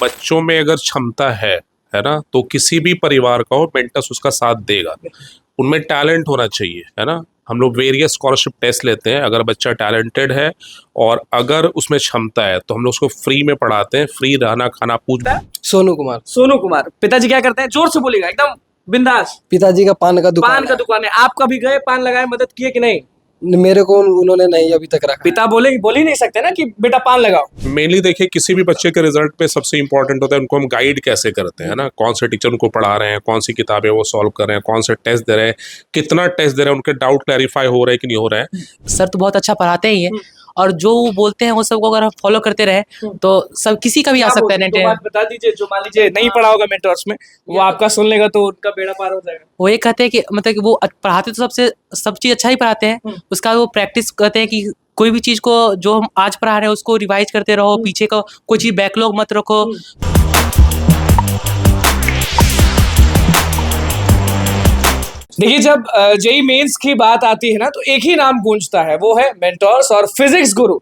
बच्चों में अगर क्षमता है ना, तो किसी भी परिवार का हो मेंटर्स उसका साथ देगा। उनमें टैलेंट होना चाहिए, है ना। हम लोग वेरियस स्कॉलरशिप टेस्ट लेते हैं, अगर बच्चा टैलेंटेड है और अगर उसमें क्षमता है तो हम लोग उसको फ्री में पढ़ाते हैं, फ्री रहना खाना पूछ। सोनू कुमार। सोनू कुमार, पिताजी क्या करते हैं? जोर से बोलेगा, एकदम बिंदास। पिताजी का पान का दुकान पान का दुकान है। आप कभी गए पान लगाए, मदद किए कि नहीं? मेरे को उन्होंने नहीं अभी तक रखा। पिता बोल ही नहीं सकते ना कि बेटा पान लगाओ। मेनली देखिए, किसी भी बच्चे के रिजल्ट पे सबसे इंपॉर्टेंट होता है उनको हम गाइड कैसे करते हैं ना, कौन से टीचर उनको पढ़ा रहे हैं, कौन सी किताबें वो सॉल्व कर रहे हैं, कौन से टेस्ट दे रहे हैं, कितना टेस्ट दे रहे हैं, उनके डाउट क्लैरिफाई हो रहे हैं कि नहीं हो रहे हैं। सर तो बहुत अच्छा पढ़ाते ही है और जो वो बोलते हैं वो सबको अगर हम फॉलो करते रहे तो सब किसी का भी आ सकता है। तो बात बता दीजिए, जो मान लीजिए नहीं पढ़ा होगा मेंटर्स में, वो आपका सुन लेगा तो उनका बेड़ा पार हो जाएगा। वो ये कहते हैं कि मतलब कि वो पढ़ाते तो सब चीज अच्छा ही पढ़ाते हैं, उसका वो प्रैक्टिस करते हैं कि कोई भी चीज को जो हम आज पढ़ा रहे हैं उसको रिवाइज करते रहो, पीछे का कोई चीज बैकलॉग मत रखो। देखिए, जब जेई मेंस की बात आती है ना, तो एक ही नाम गूंजता है, वो है मेंटोर्स और फिजिक्स गुरु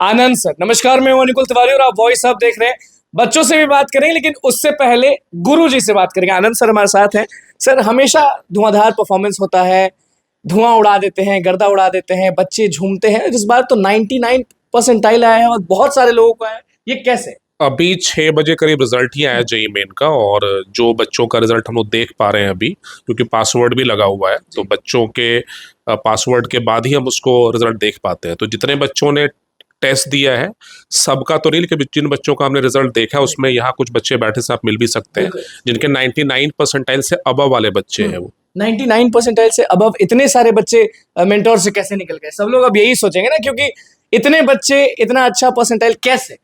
आनंद सर। नमस्कार, मैं हूं निकुल तिवारी और आप वॉइस अब देख रहे हैं। बच्चों से भी बात करेंगे, लेकिन उससे पहले गुरु जी से बात करेंगे। आनंद सर हमारे साथ हैं। सर, हमेशा धुआंधार परफॉर्मेंस होता है, धुआं उड़ा देते हैं, गर्दा उड़ा देते हैं, बच्चे झूमते हैं। इस बार तो 99 परसेंटाइल आया है और बहुत सारे लोगों को आया है, ये कैसे? अभी 6 बजे करीब रिजल्ट ही आया जेई मेन का, और जो बच्चों का रिजल्ट हम लोग देख पा रहे हैं अभी, क्योंकि पासवर्ड भी लगा हुआ है, तो बच्चों के पासवर्ड के बाद ही हम उसको रिजल्ट देख पाते हैं। तो जितने बच्चों ने टेस्ट दिया है सबका तो नहीं, लेकिन जिन बच्चों का हमने रिजल्ट देखा है उसमें यहाँ कुछ बच्चे बैठे से आप मिल भी सकते हैं जिनके 99 परसेंटाइल से अबव वाले बच्चे हैं। वो 99 परसेंटाइल से अबव इतने सारे बच्चे मेंटोर से कैसे निकल गए? सब लोग अब यही सोचेंगे ना, क्योंकि इतने बच्चे इतना अच्छा परसेंटाइल कैसे?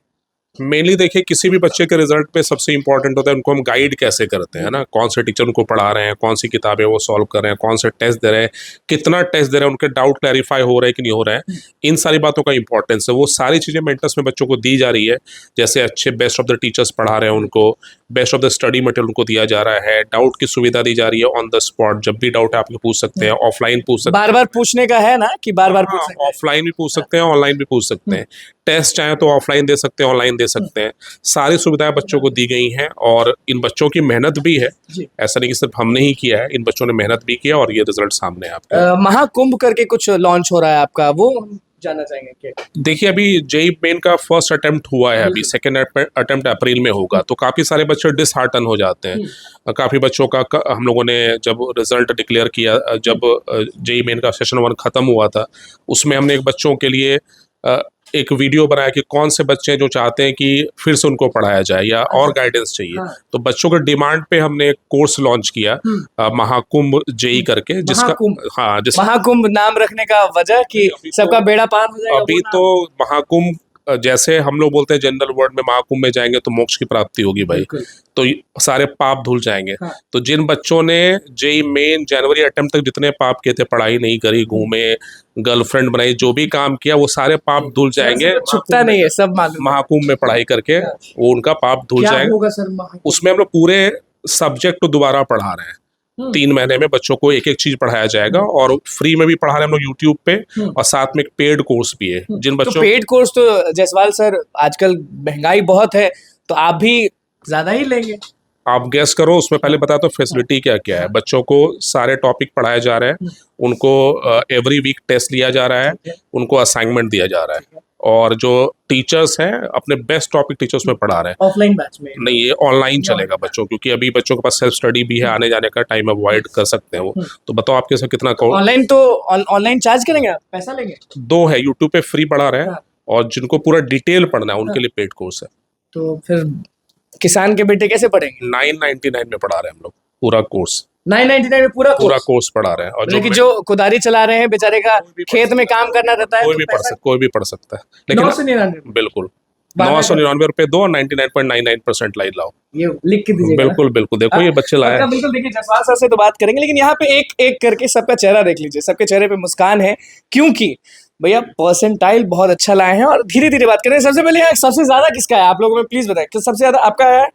मेनली देखिए, किसी भी बच्चे के रिजल्ट पे सबसे इंपॉर्टेंट होता है उनको हम गाइड कैसे करते हैं ना, कौन से टीचर उनको पढ़ा रहे हैं, कौन सी किताबें वो सॉल्व कर रहे हैं, कौन से टेस्ट दे रहे हैं, कितना टेस्ट दे रहे हैं, उनके डाउट क्लैरिफाई हो रहे हैं कि नहीं हो रहे हैं। इन सारी बातों का इंपॉर्टेंस है, वो सारी चीज़ें मेंटर्स में बच्चों को दी जा रही है। जैसे अच्छे बेस्ट ऑफ द टीचर्स पढ़ा रहे हैं, उनको best of the study material उनको दिया जा रहा है, डाउट की सुविधा दी जा रही है ऑन द स्पॉट, जब भी डाउट है आपको पूछ सकते हैं, ऑफलाइन पूछ सकते हैं, बार बार पूछने का है ना कि बार बार पूछ सकते हैं। ऑफलाइन भी पूछ सकते हैं, ऑनलाइन भी पूछ सकते हैं। टेस्ट चाहे तो ऑफलाइन दे सकते हैं, ऑनलाइन दे सकते हैं। सारी सुविधाएं बच्चों को दी गई हैं और इन बच्चों की मेहनत भी है। ऐसा नहीं कि सिर्फ हमने ही किया है, इन बच्चों ने मेहनत भी किया और ये रिजल्ट सामने है आपका। महाकुंभ करके कुछ लॉन्च हो रहा है आपका, वो हम जानना चाहेंगे कि देखिए, अभी जेई मेन का फर्स्ट अटेम्प्ट हुआ है, अभी सेकेंड अटेम्प्ट अप्रैल में होगा, तो काफ़ी सारे बच्चे डिसहार्टन हो जाते हैं। काफ़ी बच्चों का हम लोगों ने जब रिजल्ट डिक्लेयर किया, जब जेई मेन का सेशन 1 खत्म हुआ था, उसमें हमने एक बच्चों के लिए एक वीडियो बनाया कि कौन से बच्चे जो चाहते हैं कि फिर से उनको पढ़ाया जाए या और गाइडेंस चाहिए। तो बच्चों के डिमांड पे हमने एक कोर्स लॉन्च किया, महाकुंभ जेई करके, जिसका महाकुंभ नाम रखने का वजह कि सबका बेड़ा पार हो जाएगा। अभी तो महाकुंभ, जैसे हम लोग बोलते हैं जनरल वर्ड में, महाकुंभ में जाएंगे तो मोक्ष की प्राप्ति होगी भाई, तो सारे पाप धुल जाएंगे। तो जिन बच्चों ने जेई मेन जनवरी अटेम्प्ट तक जितने पाप किए थे, पढ़ाई नहीं करी, घूमे, गर्लफ्रेंड बनाई, जो भी काम किया, वो सारे पाप धुल जाएंगे। छुपता नहीं है, सब मालूम। महाकुंभ में पढ़ाई करके वो उनका पाप धुल जाएगा। उसमें हम लोग पूरे सब्जेक्ट को दोबारा पढ़ा रहे हैं। 3 महीने में बच्चों को एक एक चीज पढ़ाया जाएगा और फ्री में भी पढ़ा रहे हैं हम लोग यूट्यूब पे, और साथ में एक पेड कोर्स भी है। जिन बच्चों तो पेड कोर्स तो जयसवाल सर, आजकल महंगाई बहुत है, तो आप भी ज्यादा ही लेंगे। आप गेस करो, उसमें पहले बता तो फैसिलिटी क्या क्या है। बच्चों को सारे टॉपिक पढ़ाए जा रहे हैं, उनको एवरी वीक टेस्ट लिया जा रहा है, उनको असाइनमेंट दिया जा रहा है, और जो टीचर्स हैं अपने बेस्ट टॉपिक टीचर्स में पढ़ा रहे हैं। ऑफलाइन बैच में नहीं, ये ऑनलाइन चलेगा बच्चों, क्योंकि अभी बच्चों के पास सेल्फ स्टडी भी है, आने जाने का टाइम अवॉइड कर सकते हैं वो। तो बताओ आपके साथ कितना ऑनलाइन, तो ऑनलाइन चार्ज करेंगे, पैसा लेंगे? 2 है, यूट्यूब पे फ्री पढ़ा रहे हैं, और जिनको पूरा डिटेल पढ़ना है उनके लिए पेड कोर्स है। तो फिर किसान के बेटे कैसे पढ़ेंगे? 999 में पढ़ा रहे हैं हम लोग पूरा कोर्स। 999 में पूरा कोर्स पढ़ा रहे हैं। और लेकिन जो कुदारी चला रहे हैं बेचारे का, खेत में काम करना रहता है, कोई भी पढ़ सकता है। लेकिन 999 बिल्कुल 999 रुपए दो और 99.99% लाइन लाओ। ये लिख के दीजिएगा। बिल्कुल बिल्कुल, देखो ये बच्चे लाए। बिल्कुल, देखिए जयसवाल सर से तो बात करेंगे, लेकिन यहाँ पे एक एक करके सबका चेहरा देख लीजिए। सबके चेहरे पे मुस्कान है, क्योंकि भैया परसेंटाइल बहुत अच्छा लाए हैं। और धीरे धीरे बात करें, सबसे पहले यहाँ सबसे ज्यादा किसका है आप लोगों में, प्लीज बताएं कि सबसे ज्यादा आपका है।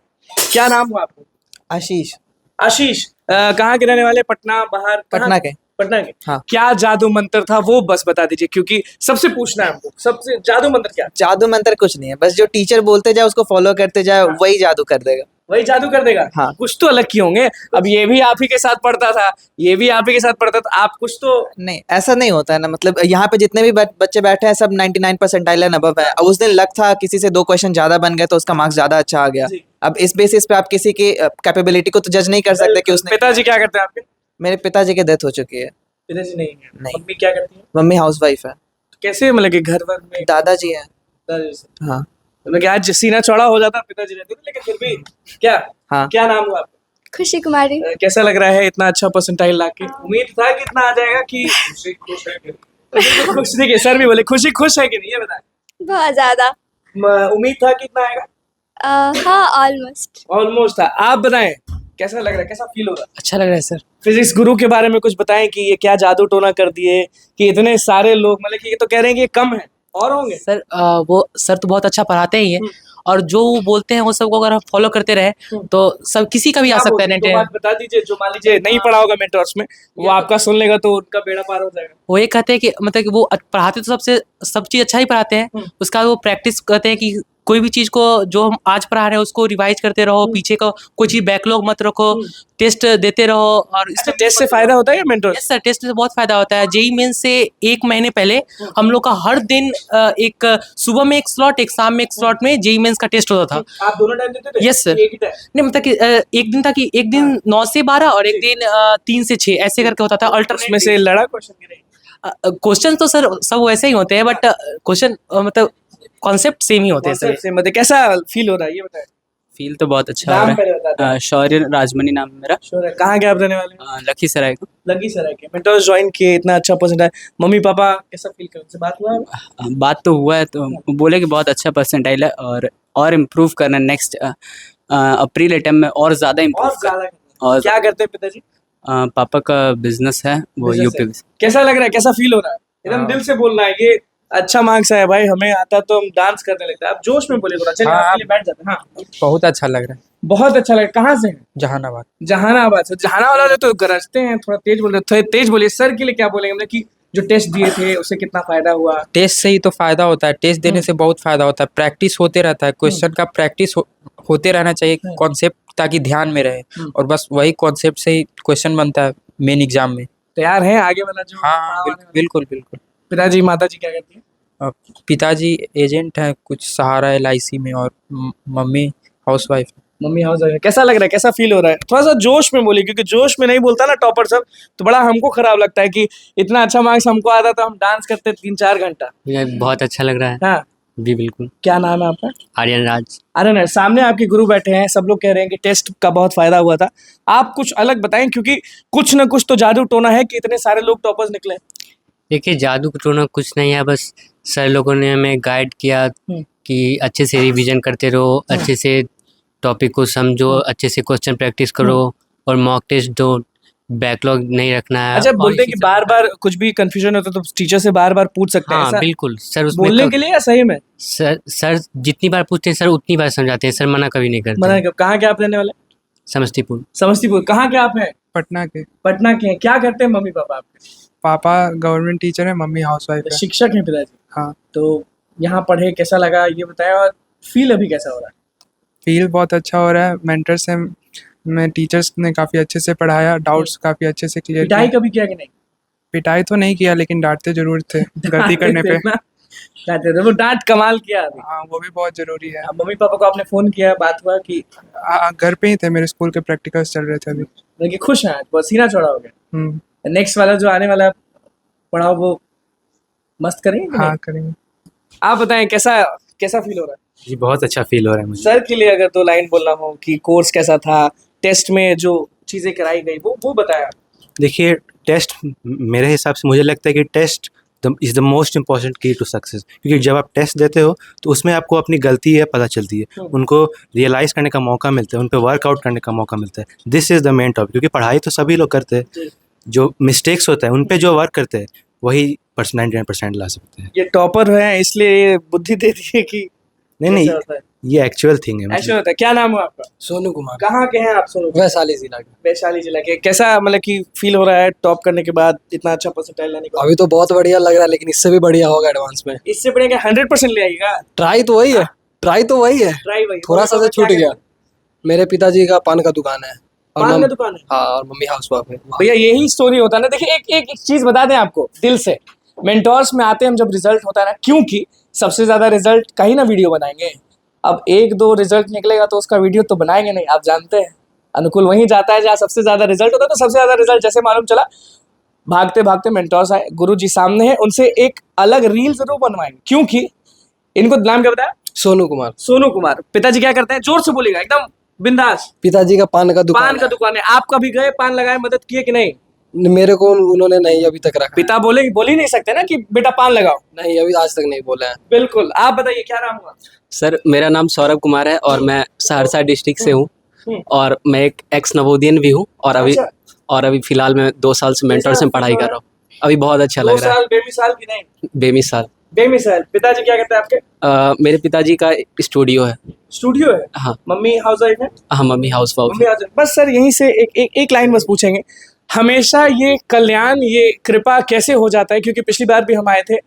क्या नाम हुआ आपको? आशीष। आशीष, कहाँ के रहने वाले? पटना, बाहर? पटना के। पटना के। हाँ। क्या जादू मंत्र था वो बस बता दीजिए, क्योंकि सबसे पूछना है हमको, सबसे जादू मंत्र क्या? जादू मंत्र कुछ नहीं है, बस जो टीचर बोलते जाए उसको फॉलो करते जाए, वही जादू कर देगा। वही जादू कर देगा? हाँ। कुछ तो अलग किए होंगे। अब ये भी आप ही के साथ पढ़ता था, ये भी आप ही के साथ पढ़ता था, आप कुछ तो। नहीं, ऐसा नहीं होता है ना, मतलब यहाँ पे जितने भी बच्चे बैठे हैं सब 99 परसेंटाइल एंड अबव है। अब उस दिन लक था किसी से 2 क्वेश्चन ज्यादा बन गए तो उसका मार्क्स ज्यादा अच्छा आ गया। जी। अब इस बेसिस पे आप किसी की कैपेबिलिटी को तो जज नहीं कर सकते कि उसने। पिताजी क्या करते हैं आपके? मेरे पिताजी की डेथ हो चुकी है। पिताजी नहीं है। नहीं। मम्मी क्या करती है? मम्मी हाउसवाइफ है। तो कैसे मतलब कि घर वर में दादाजी है। पिताजी से- हाँ मतलब कि आज सीना चौड़ा हो जाता पिताजी रहते थे, लेकिन फिर भी क्या हाँ। क्या नाम हुआ आपका? खुशी कुमारी। कैसा लग रहा है इतना अच्छा परसेंटाइल लाके? उम्मीद था कि इतना आ जाएगा कि खुशी खुश है कि खुश? देखिए सर भी बोले खुशी खुश है कि नहीं, ये बताएं। बहुत ज्यादा। उम्मीद था कि इतना आएगा? हाँ ऑलमोस्ट। ऑलमोस्ट था। आप बताएं कैसा लग रहा है, कैसा फील हो रहा है? अच्छा लग रहा है सर। फिजिक्स गुरु के बारे में कुछ बताएं कि ये क्या जादू टोना कर दिए कि इतने सारे लोग, मतलब कि ये तो कह रहे हैं कि ये कम है और होंगे। सर वो सर तो बहुत अच्छा पढ़ाते ही हैं, और जो वो बोलते हैं वो सबको अगर हम फॉलो करते रहे तो सब किसी का भी आ क्या सकता है बोलते हैं? नेट। तो बात बता दीजिए, जो मान लीजिए नहीं पढ़ा होगा मेंटर्स में, वो आपका सुन लेगा तो उनका बेड़ा पार हो जाएगा। वो ये कहते हैं कि मतलब कि वो पढ़ाते तो सब चीज अच्छा ही पढ़ाते हैं, उसका वो प्रैक्टिस करते हैं कि कोई भी चीज को जो हम आज पढ़ा रहे हैं उसको रिवाइज करते रहो, पीछे का कोई चीज बैकलॉग मत रखो, टेस्ट देते रहो। और अच्छा, टेस्ट से फायदा होता है या मेंटर्स? यस सर, टेस्ट से बहुत फायदा होता है। जेई मेन से 1 महीने पहले हम लोग का हर दिन एक सुबह में एक स्लॉट, एक शाम में एक स्लॉट में जेई मेंस का टेस्ट होता था। आप दोनों टाइम देते थे? Yes sir. एक ही टाइम? नहीं मतलब कि एक दिन था कि एक दिन 9 से 12 और एक दिन 3 से 6 ऐसे करके होता था उसमें अल्टरनेट। से लड़ा क्वेश्चन की नहीं? क्वेश्चन तो सर सब वैसे ही होते हैं, बट क्वेश्चन मतलब कॉन्सेप्ट सेम ही होते हैं सर। Concept से मतलब कैसा फील हो रहा है ये बताएं। फील तो बहुत अच्छा हो नाम रहा पहले बता दें। है। शौर्य राजमनी नाम है मेरा। श्योर है? कहाँ के आप रहने वाले हैं? लखीसराय को। लखीसराय के। मेंटर्स ज्वाइन किए, इतना अच्छा परसेंट है, मम्मी पापा कैसा फील कर, उनसे बात हुआ है? बात तो हुआ है, तो बोले कि बहुत अच्छा परसेंटाइल है और इम्प्रूव करना नेक्स्ट अप्रैल अटेम्प्ट में और ज़्यादा और इम्प्रूव ज्यादा और क्या करते हैं पिताजी? पापा का बिजनेस है वो Business यूपी है। में। कैसा लग रहा है, कैसा फील हो रहा है? एकदम दिल से बोलना है। ये अच्छा मार्क्स आया भाई, हमें आता तो हम डांस करने लगता है। आप जोश में बोले थोड़ा, चलिए हाँ, आपके लिए बैठ जाते हैं। हाँ बहुत अच्छा लग रहा है। बहुत अच्छा लगा। कहाँ से हैं? जहानाबाद। जहानाबाद से। जहानाबाद वाले तो गरजते हैं, थोड़ा तेज बोल रहे, थोड़ा तेज बोलिए। सर के लिए क्या बोलेंगे, मतलब कि जो टेस्ट दिए थे उससे कितना फायदा हुआ? टेस्ट से ही तो फायदा होता है, टेस्ट देने से बहुत फायदा होता है। प्रैक्टिस होते रहता है, क्वेश्चन का प्रैक्टिस होते रहना चाहिए, कॉन्सेप्ट ताकि ध्यान में रहे, और बस वही कॉन्सेप्ट से ही क्वेश्चन बनता है मेन एग्जाम में। तैयार है आगे वाला जो? हाँ बिल्कुल बिल्कुल। पिताजी माताजी क्या करती है? पिताजी एजेंट हैं कुछ सहारा LIC में, और mummy housewife. Mummy house wife है। कैसा लग रहा है, कैसा फील हो रहा है? थोड़ा सा जोश में बोलिए, क्योंकि जोश में नहीं बोलता ना टॉपर सब, तो बड़ा हमको खराब लगता है कि इतना अच्छा मार्क्स हमको आता तो हम डांस करते 3-4 घंटा। मुझे बहुत अच्छा लग रहा है हाँ, जी बिल्कुल। क्या नाम है आपका? आर्यन राज। अरे नहीं, सामने आपके गुरु बैठे हैं, सब लोग कह रहे हैं कि टेस्ट का बहुत फायदा हुआ था। आप कुछ अलग बताएं, क्योंकि कुछ ना कुछ तो जादू टोना है कि इतने सारे लोग टॉपर्स निकले। देखिए जादू टोना कुछ नहीं है, बस सर लोगों ने हमें गाइड किया कि अच्छे से रिवीजन करते रहो, अच्छे से टॉपिक को समझो, अच्छे से क्वेश्चन प्रैक्टिस करो और मॉक टेस्ट दो, बैकलॉग नहीं रखना है। अच्छा, और बोलते हैं इसी कि सब- बार बार कुछ भी कंफ्यूजन होता है तो टीचर से बार बार पूछ सकते हैं, हाँ ऐसा बिल्कुल सर, उसमें बोलने के लिए या सही में? सर जितनी बार पूछते हैं सर उतनी बार समझाते हैं, सर मना कभी नहीं करते मना हैं। नहीं कर। कहाँ के आप रहने वाले? समस्तीपुर। समस्तीपुर। कहाँ के आप हैं? पटना के। पटना के हैं। क्या करते हैं मम्मी पापा आपके? पापा गवर्नमेंट टीचर है, मम्मी हाउसवाइफ है। शिक्षक हैं पिताजी। हाँ। तो यहाँ पढ़े कैसा लगा ये बताया, और फील अभी कैसा हो रहा है? फील बहुत अच्छा हो रहा है। मेंटर से मैं टीचर्स ने काफ़ी अच्छे से पढ़ाया, डाउट्स काफ़ी अच्छे से क्लियर पिटाई किया। कभी किया कि नहीं? पिटाई तो नहीं किया, लेकिन डांटते जरूर थे गलती करने पे। डांटते थे, वो डांट कमाल किया अभी। हाँ वो भी बहुत जरूरी है। अब मम्मी पापा को आपने फोन किया, बात हुआ कि घर पे ही थे, मेरे स्कूल के प्रैक्टिकल्स चल रहे थे अभी। देखिए खुश हैं आज, बस सीना चौड़ा हो गया। हम्म। नेक्स्ट वाला जो आने वाला पढ़ाओ वो मस्त करेंगे कि हाँ नहीं? करेंगे। आप बताएं कैसा कैसा फील हो रहा है? जी बहुत अच्छा फील हो रहा है मुझे। सर के लिए अगर 2 लाइन बोलना हो कि कोर्स कैसा था, टेस्ट में जो चीजें कराई गई वो बताया। देखिए टेस्ट मेरे हिसाब से मुझे लगता है कि test is the most important key to success, क्योंकि जब आप टेस्ट देते हो तो उसमें आपको अपनी गलती है पता चलती है, उनको रियलाइज़ करने का मौका मिलता है, उन पर वर्कआउट करने का मौका मिलता है। This is the main topic, क्योंकि पढ़ाई तो सभी लोग करते हैं, जो मिस्टेक्स होता है उन पे जो वर्क करते हैं वही 99% ला सकते हैं। ये टॉपर है इसलिए ये बुद्धि दे दी है कि नहीं कैसा होता है? ये एक्चुअल थिंग है ऐसा होता है। क्या नाम है आपका? सोनू कुमार, कहाँ के हैं आप? सोनू, वैशाली जिला के। वैशाली जिला के। कैसा मतलब कि फील हो रहा है टॉप करने के बाद, इतना अच्छा परसेंटाइल लाने के बाद? अभी तो बहुत बढ़िया लग रहा है, लेकिन इससे भी बढ़िया होगा एडवांस में। इससे बढ़िया क्या 100% ले आएगा? ट्राई तो वही है, ट्राई तो वही है, ट्राई भाई थोड़ा सा से छूट गया। मेरे पिताजी का पान का दुकान है और पान का दुकान है? हाँ, और मम्मी हाउस वाइफ है। भैया यही स्टोरी होता है ना। देखिए एक चीज बता दें आपको दिल से, मेंटोर्स में आते हैं हम जब रिजल्ट होता है ना, क्योंकि सबसे ज्यादा रिजल्ट का ही ना वीडियो बनाएंगे। अब 1-2 रिजल्ट निकलेगा तो उसका वीडियो तो बनाएंगे नहीं, आप जानते हैं। अनुकूल वहीं जाता है जहाँ सबसे ज्यादा रिजल्ट होता है। तो सबसे ज्यादा रिजल्ट जैसे मालूम चला, भागते भागते मेंटोर्स आए, गुरु जी सामने है, उनसे एक अलग रील जरूर बनवाएंगे। क्योंकि इनको नाम क्या बताया? सोनू कुमार। सोनू कुमार। पिताजी क्या करते हैं? जोर से बोलेगा, एकदम बिंदास। पिताजी का पान का दुकान पान का दुकान है। आप कभी गए पान लगाए, मदद किए कि नहीं? मेरे को उन्होंने नहीं अभी तक रखा। पिता बोल ही नहीं सकते ना कि बेटा पान लगाओ। नहीं, अभी आज तक नहीं बोला है। बिल्कुल। आप बताइए क्या नाम हुआ? सर मेरा नाम सौरभ कुमार है और मैं सहरसा डिस्ट्रिक्ट से हूँ और मैं एक एक्स नवोदियन भी हूँ और अभी फिलहाल मैं 2 साल से मेंटर से पढ़ाई कर रहा हूँ। अभी बहुत अच्छा लग रहा है। 2 साल बेमिसाल की नहीं? बेमिसाल। बेमिसाल। पिताजी क्या करते हैं आपके? मेरे पिताजी का स्टूडियो है। स्टूडियो है? हाँ। मम्मी हाउस वाइफ है? हाँ, mummy house wife mummy house. बस सर यहीं से एक लाइन बस पूछेंगे, हमेशा ये कल्याण, ये कृपा कैसे हो जाता है? क्योंकि पिछली बार भी हम आए थे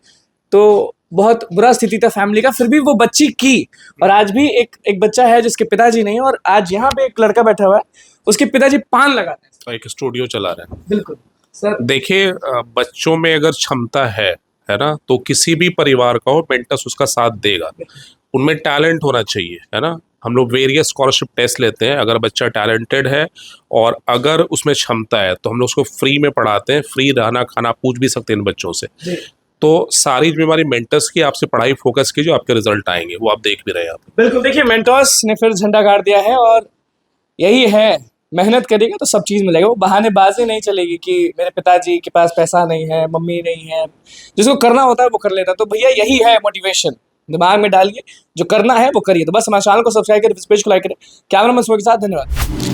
तो बहुत बुरा स्थिति था फैमिली का, फिर भी वो बच्ची की। और आज भी एक बच्चा है जिसके पिताजी नहीं, और आज यहाँ पे एक लड़का बैठा हुआ है, उसके पिताजी पान लगाते हैं, एक स्टूडियो चला रहे हैं। बिल्कुल सर। देखिए बच्चों में अगर क्षमता है ना, तो किसी भी परिवार का हो मेंटर्स उसका साथ देगा। उनमें टैलेंट होना चाहिए, है ना। हम लोग वेरियस स्कॉलरशिप टेस्ट लेते हैं। अगर बच्चा टैलेंटेड है और अगर उसमें क्षमता है तो हम लोग उसको फ्री में पढ़ाते हैं। फ्री रहना खाना पूछ भी सकते हैं इन बच्चों से। तो सारी जिम्मेदारी मेंटर्स की, आपसे पढ़ाई फोकस की, जो आपके रिजल्ट आएंगे वो आप देख भी रहे हैं। आप बिल्कुल। देखिए मेंटर्स ने फिर झंडा गाड़ दिया है और यही है, मेहनत करेगा तो सब चीज़ मिलेगा। वो बहानेबाजी नहीं चलेगी कि मेरे पिताजी के पास पैसा नहीं है, मम्मी नहीं है। जिसको करना होता है वो कर लेता है। तो भैया यही है मोटिवेशन, दिमाग में डालिए, जो करना है वो करिए। तो बस हमारे चैनल को सब्सक्राइब करें, इस पेज को लाइक करें। कैमरा मैन के साथ धन्यवाद।